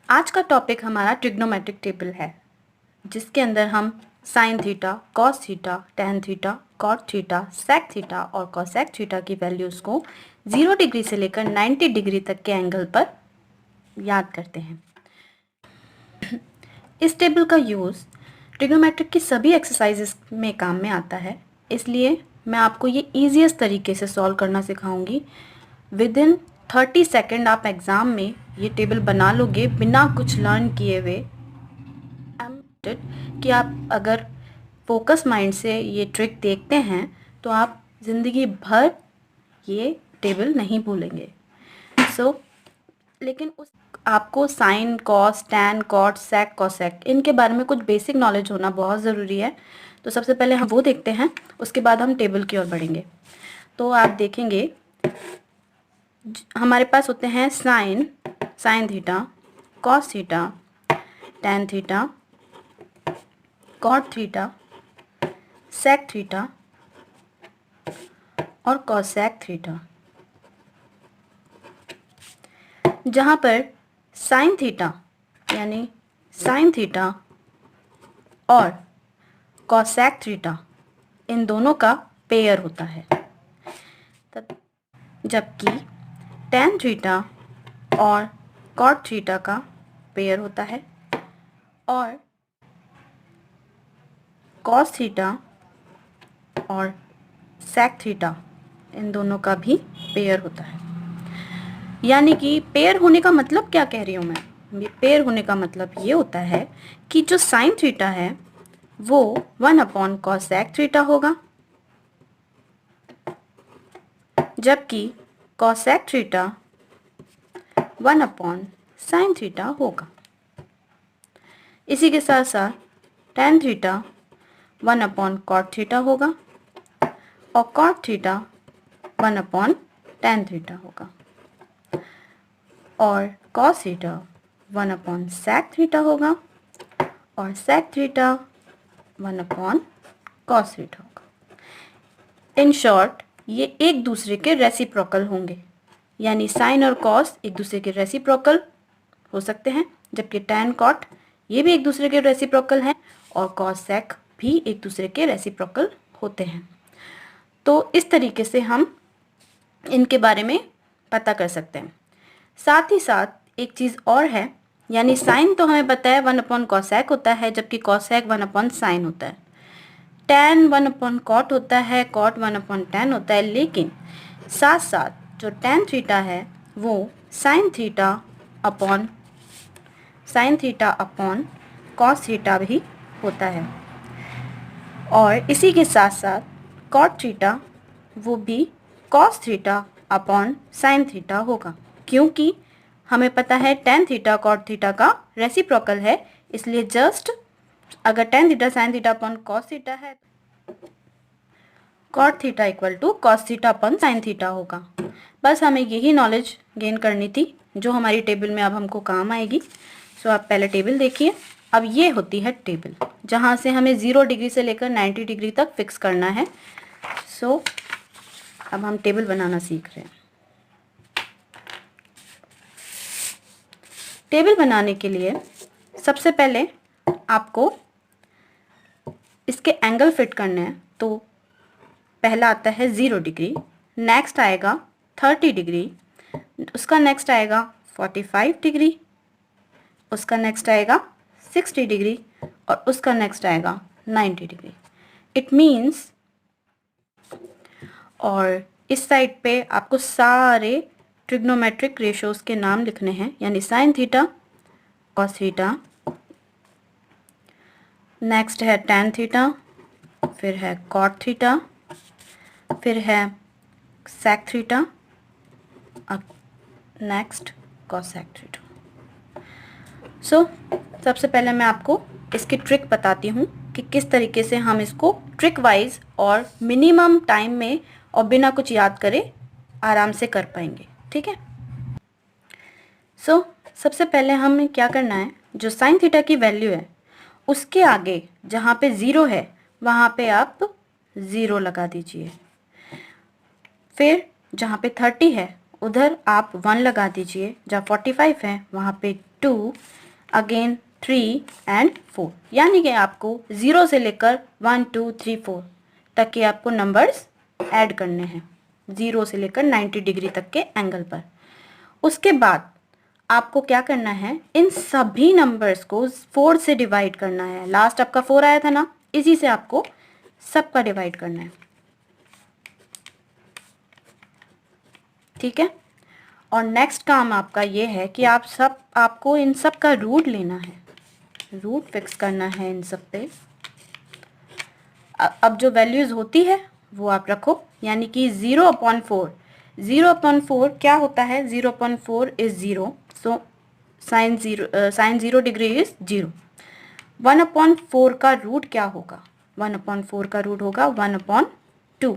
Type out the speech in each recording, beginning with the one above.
आज का टॉपिक हमारा ट्रिग्नोमेट्रिक टेबल है, जिसके अंदर हम sine theta, cos theta, tan theta, cot theta, sec theta और कोसेक थीटा की वैल्यूज़ को 0 डिग्री से लेकर 90 डिग्री तक के एंगल पर याद करते हैं। इस टेबल का यूज़ ट्रिग्नोमेट्रिक की सभी एक्सरसाइजेस में काम में आता है, इसलिए मैं आपको ये ईजीएस्ट तरीके से सॉल्व करना सिखाऊंगी। विद इन 30 सेकेंड आप एग्ज़ाम में ये टेबल बना लोगे बिना कुछ लर्न किए हुए। कि आप अगर फोकस माइंड से ये ट्रिक देखते हैं तो आप ज़िंदगी भर ये टेबल नहीं भूलेंगे। लेकिन आपको साइन, कॉस, टैन, कॉट, सेक, कोसेक इनके बारे में कुछ बेसिक नॉलेज होना बहुत ज़रूरी है। तो सबसे पहले हम वो देखते हैं, उसके बाद हम टेबल की ओर बढ़ेंगे। तो आप देखेंगे हमारे पास होते हैं sine theta, cos theta, tan theta, cot theta, sec theta और कोसेक थीटा। जहाँ पर साइन थीटा यानी साइन थीटा और कोसेक थीटा इन दोनों का पेयर होता है, जबकि टैन थीटा और कॉट थीटा का पेयर होता है और कॉस थीटा और सेक थीटा इन दोनों का भी पेयर होता है। यानी कि पेयर होने का मतलब क्या कह रही हूँ मैं? पेयर होने का मतलब ये होता है कि जो साइन थीटा है वो 1 कोसेक थीटा होगा, जबकि कोसेक थीटा 1 साइन थीटा होगा। इसी के साथ साथ टैन थीटा 1 कॉट थीटा होगा और कॉट थीटा 1 टैन थीटा होगा और कॉस थीटा 1 सेक थीटा होगा और सेक थीटा 1 कॉस थीटा होगा। इन शॉर्ट ये एक दूसरे के रेसिप्रोकल होंगे, यानी साइन और कॉस एक दूसरे के रेसिप्रोकल हो सकते हैं, जबकि टैन कॉट ये भी एक दूसरे के रेसिप्रोकल हैं और कॉस सेक भी एक दूसरे के रेसिप्रोकल होते हैं। तो इस तरीके से हम इनके बारे में पता कर सकते हैं। साथ ही साथ एक चीज़ और है, यानी साइन तो हमें पता है 1 कोसेक होता है, जबकि कोसेक 1 साइन होता है। टैन 1 कॉट होता है, कॉट 1 टैन होता है, लेकिन साथ साथ जो टैन थीटा है वो sign theta upon cos theta भी होता है और इसी के साथ साथ कॉट थीटा वो भी cos theta upon sine theta होगा, क्योंकि हमें पता है टैन थीटा कॉट थीटा का रेसिप्रोकल है, इसलिए जस्ट अगर tan theta sine theta upon cos theta है, cot theta equal to cos theta upon sine theta होगा। बस हमें यही नॉलेज गेन करनी थी जो हमारी टेबल में अब हमको काम आएगी। सो आप पहले टेबल देखिए। अब ये होती है टेबल, जहाँ से हमें 0 डिग्री से लेकर 90 डिग्री तक फिक्स करना है। सो अब हम टेबल बनाना सीख रहे हैं। टेबल बनाने के लिए सबसे पहले आपको इसके एंगल फिट करने हैं। तो पहला आता है 0 डिग्री, नेक्स्ट आएगा 30 डिग्री, उसका नेक्स्ट आएगा 45 डिग्री, उसका नेक्स्ट आएगा 60 डिग्री और उसका नेक्स्ट आएगा 90 डिग्री। इट मीन्स, और इस साइड पे आपको सारे ट्रिग्नोमेट्रिक रेशियोज के नाम लिखने हैं, यानी sine theta, cos theta, next है टैन थीटा, फिर है कॉट थीटा, फिर है सेक थीटा और नेक्स्ट कोसेक थीटा। सो सबसे पहले मैं आपको इसकी ट्रिक बताती हूँ कि किस तरीके से हम इसको ट्रिक वाइज और मिनिमम टाइम में और बिना कुछ याद करे आराम से कर पाएंगे। ठीक है। सो सबसे पहले हमें क्या करना है, जो साइन थीटा की वैल्यू है उसके आगे जहाँ पे 0 है वहाँ पे आप 0 लगा दीजिए। फिर जहाँ पे 30 है उधर आप 1 लगा दीजिए, जहाँ 45 है वहाँ पे 2, अगेन 3 एंड 4, यानी कि आपको 0 से लेकर 1 2 3 4 तक के आपको नंबर्स ऐड करने हैं, 0 से लेकर 90 डिग्री तक के एंगल पर। उसके बाद आपको क्या करना है, इन सभी नंबर्स को 4 से डिवाइड करना है। लास्ट आपका 4 आया था ना, इसी से आपको सबका डिवाइड करना है, ठीक है। और नेक्स्ट काम आपका ये है कि आपको इन सब का रूट लेना है, रूट फिक्स करना है इन सब पे। अब जो वैल्यूज होती है वो आप रखो, यानी कि 0/4, 0/4 क्या होता है, 0/4 is 0, so sine 0 degree is 0। 1/4 का रूट क्या होगा, 1/4 का रूट होगा 1/2,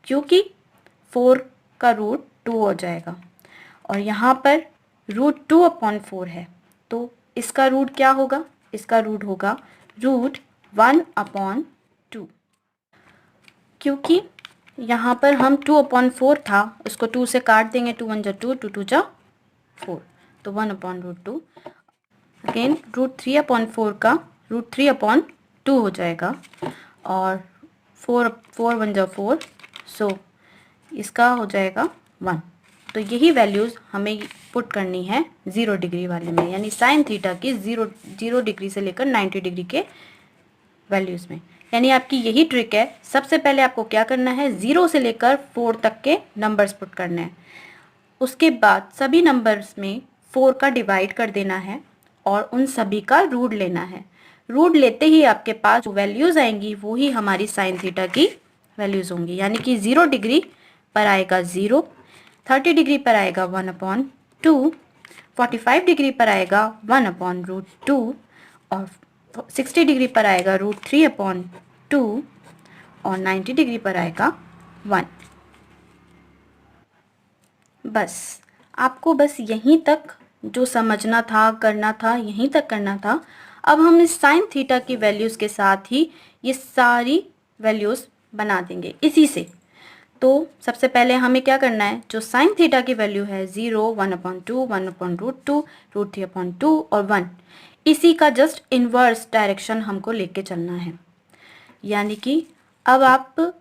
क्योंकि 4 का रूट 2 हो जाएगा, और यहाँ पर रूट 2/4 है, तो इसका रूट क्या होगा, इसका रूट होगा रूट 1/2, क्योंकि यहाँ पर हम 2/4 था, उसको 2 से काट देंगे, 2 1 जा 2, 2 2 जा 4, तो 1/√2। अगेन रूट 3/4 का रूट 3/2 हो जाएगा, और 4 1 जा 4, सो इसका हो जाएगा 1। तो यही वैल्यूज़ हमें पुट करनी है 0 डिग्री वाले में, यानी साइन थीटा की 0 डिग्री से लेकर 90 डिग्री के वैल्यूज़ में। यानी आपकी यही ट्रिक है, सबसे पहले आपको क्या करना है, 0 से लेकर 4 तक के नंबर्स पुट करने हैं, उसके बाद सभी नंबर्स में 4 का डिवाइड कर देना है और उन सभी का रूट लेना है। रूट लेते ही आपके पास जो वैल्यूज़ आएंगी वो ही हमारी साइन थीटा की वैल्यूज़ होंगी, यानी कि 0 डिग्री पर आएगा 0, 30 डिग्री पर आएगा 1/2, 45 डिग्री पर आएगा 1/√2, और 60 डिग्री पर आएगा √3/2, और 90 डिग्री पर आएगा 1। बस आपको बस यहीं तक जो समझना था, करना था, यहीं तक करना था। अब हम इस साइन थीटा की वैल्यूज़ के साथ ही ये सारी वैल्यूज़ बना देंगे इसी से। तो सबसे पहले हमें क्या करना है, जो साइन थीटा की वैल्यू है 0, 1/2, 1/√2, √3/2 और 1, इसी का जस्ट इन्वर्स डायरेक्शन हमको लेके चलना है। यानी कि अब आप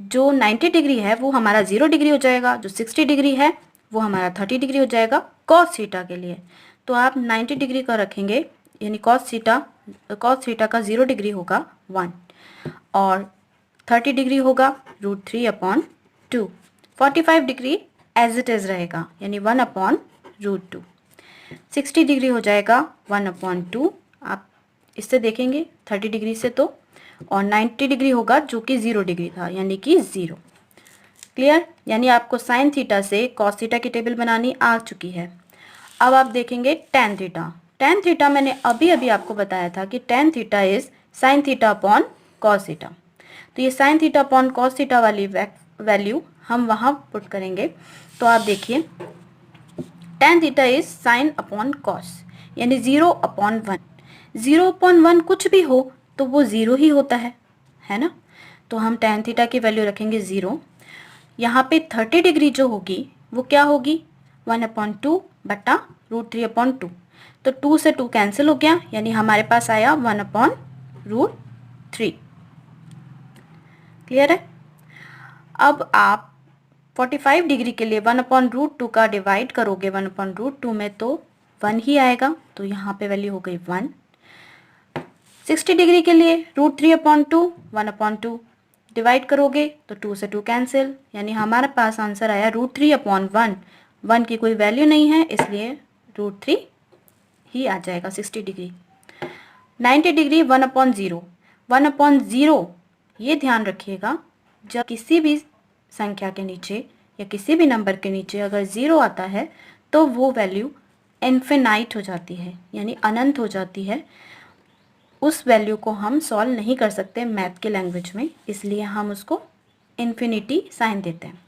जो 90 डिग्री है वो हमारा 0 डिग्री हो जाएगा, जो 60 डिग्री है वो हमारा 30 डिग्री हो जाएगा कॉस थीटा के लिए। तो आप 90 डिग्री का रखेंगे, यानी कॉस थीटा का 0 डिग्री होगा 1, और 30 डिग्री होगा √3/2, 45 डिग्री एज इट इज़ रहेगा, यानी 1/√2, 60 डिग्री हो जाएगा 1/2, आप इससे देखेंगे 30 डिग्री से तो, और 90 डिग्री होगा जो कि 0 डिग्री था, यानी कि 0। क्लियर, यानी आपको साइन थीटा से कॉस थीटा की टेबल बनानी आ चुकी है। अब आप देखेंगे टेन थीटा। टेन थीटा मैंने अभी अभी आपको बताया था कि tan theta is sine theta upon cos theta. तो ये sign theta upon cos theta वाली वैल्यू हम वहाँ पुट करेंगे। तो आप देखिए tan theta is sine upon cos, यानी 0/1। 0/1 कुछ भी हो तो वो 0 ही होता है ना। तो हम टेन थीटा की वैल्यू रखेंगे 0। यहाँ पे 30 डिग्री जो होगी वो क्या होगी, 1/2 बटा √3/2। तो 2 से 2 कैंसिल हो गया, यानी हमारे पास आया 1/√3। क्लियर है। अब आप 45 डिग्री के लिए 1/√2 का डिवाइड करोगे 1/√2 में तो 1 ही आएगा, तो यहाँ पे वैल्यू हो गई 1। 60 डिग्री के लिए √3/2, 1/2 डिवाइड करोगे तो 2 से 2 कैंसिल, यानी हमारे पास आंसर आया √3/1। 1 की कोई वैल्यू नहीं है, इसलिए √3 ही आ जाएगा 60 डिग्री। 90 डिग्री 1/0। 1/0 ये ध्यान रखिएगा, जब किसी भी संख्या के नीचे या किसी भी नंबर के नीचे अगर 0 आता है तो वो वैल्यू इन्फिनाइट हो जाती है, यानी अनंत हो जाती है। उस वैल्यू को हम सॉल्व नहीं कर सकते मैथ के लैंग्वेज में, इसलिए हम उसको इन्फिनिटी साइन देते हैं।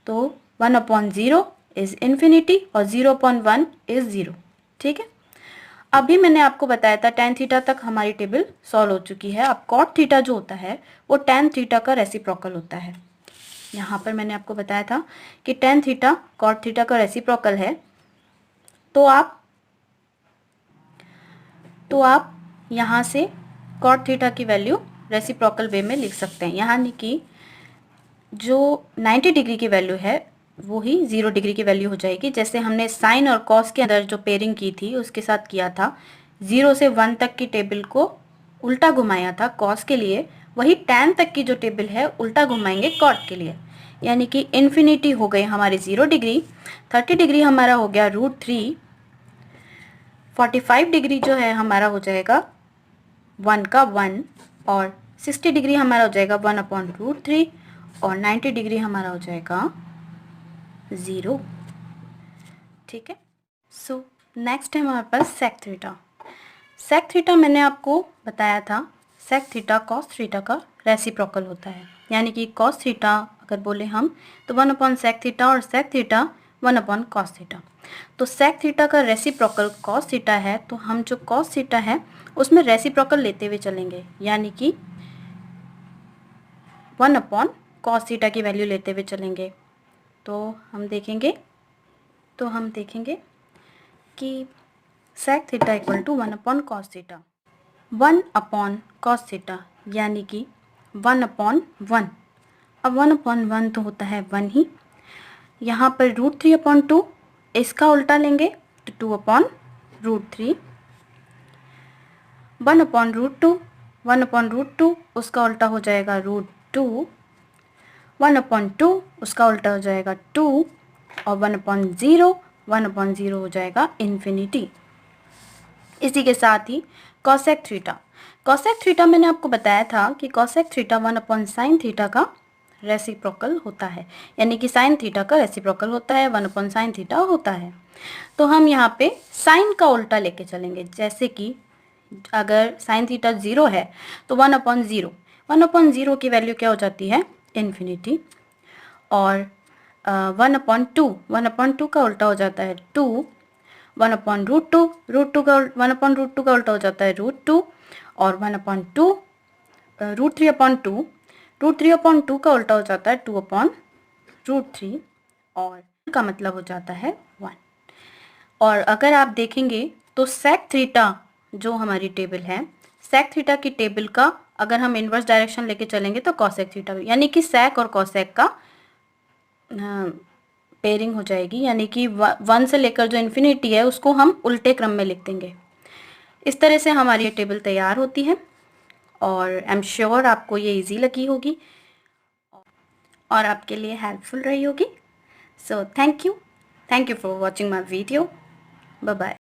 तो 1/0 इज इन्फिनिटी और 0/1 इज 0। ठीक है। अभी मैंने आपको बताया था टेन थीटा तक हमारी टेबल सॉल्व हो चुकी है। अब कॉट थीटा जो होता है वो टेन थीटा का रेसिप्रोकल होता है। यहाँ पर मैंने आपको बताया था कि टेन थीटा कॉट थीटा का रेसिप्रोकल है। तो आप तो आप यहाँ से कॉट थीटा की वैल्यू रेसिप्रोकल वे में लिख सकते हैं, यानी कि जो 90 डिग्री की वैल्यू है वो ही 0 डिग्री की वैल्यू हो जाएगी। जैसे हमने साइन और कॉस के अंदर जो पेयरिंग की थी उसके साथ किया था, 0 से 1 तक की टेबल को उल्टा घुमाया था कॉस के लिए, वही tan तक की जो टेबल है उल्टा घुमाएंगे कॉट के लिए, यानी कि इन्फिनिटी हो गई हमारी 0 डिग्री, 30 डिग्री हमारा हो गया √3, 45 डिग्री जो है हमारा हो जाएगा 1 का 1, और 60 डिग्री हमारा हो जाएगा 1/√3, और 90 डिग्री हमारा हो जाएगा 0। ठीक है। सो नेक्स्ट है हमारे पास सेक थीटा। सेक थीटा मैंने आपको बताया था, सेक थीटा कॉस थीटा का रेसिप्रोकल होता है, यानी कि कॉस थीटा अगर बोले हम तो 1/सेक थीटा, और सेक थीटा 1/कॉस थीटा। तो सेक थीटा का रेसिप्रोकल कॉस थीटा है, तो हम जो कॉस थीटा है उसमें रेसिप्रोकल लेते हुए चलेंगे, यानी कि 1/कॉस थीटा की वैल्यू लेते हुए चलेंगे। तो हम देखेंगे कि सेक थीटा इक्वल टू 1/कॉस थीटा, 1/कॉस थीटा यानी कि 1/1। अब 1/1 तो होता है 1 ही, यहाँ पर √3/2 इसका उल्टा लेंगे तो 2/√3, 1/√2, 1/√2 उसका उल्टा हो जाएगा √2, 1/2 उसका उल्टा हो जाएगा 2, और 1/0, 1/0 हो जाएगा इन्फिनिटी। इसी के साथ ही कॉसेक थीटा, कॉसेक थीटा मैंने आपको बताया था कि कॉसेक थीटा 1/साइन थीटा का रेसिप्रोकल होता है, यानी कि साइन थीटा का रेसिप्रोकल होता है, 1/साइन थीटा होता है। तो हम यहाँ पे साइन का उल्टा लेके चलेंगे, जैसे कि अगर साइन थीटा 0 है तो 1/0, 1/0 की वैल्यू क्या हो जाती है इन्फिनिटी, और 1/2 का उल्टा हो जाता है 2, 1/√2, √2 का उल्टा हो जाता है √2, और 1/2, √3/2, √3/2 का उल्टा हो जाता है 2/√3, और का मतलब हो जाता है 1। और अगर आप देखेंगे तो सेक थीटा जो हमारी टेबल है, सेक थीटा की टेबल का अगर हम इन्वर्स डायरेक्शन लेके चलेंगे तो कॉसेक थीटा, यानी कि सेक और कॉसेक का पेयरिंग हो जाएगी, यानी कि 1 से लेकर जो इन्फिनिटी है उसको हम उल्टे क्रम में लिख देंगे। इस तरह से हमारी ये टेबल तैयार होती है, और आई एम श्योर आपको ये इजी लगी होगी और आपके लिए हेल्पफुल रही होगी। So thank you for watching my video. Bye bye.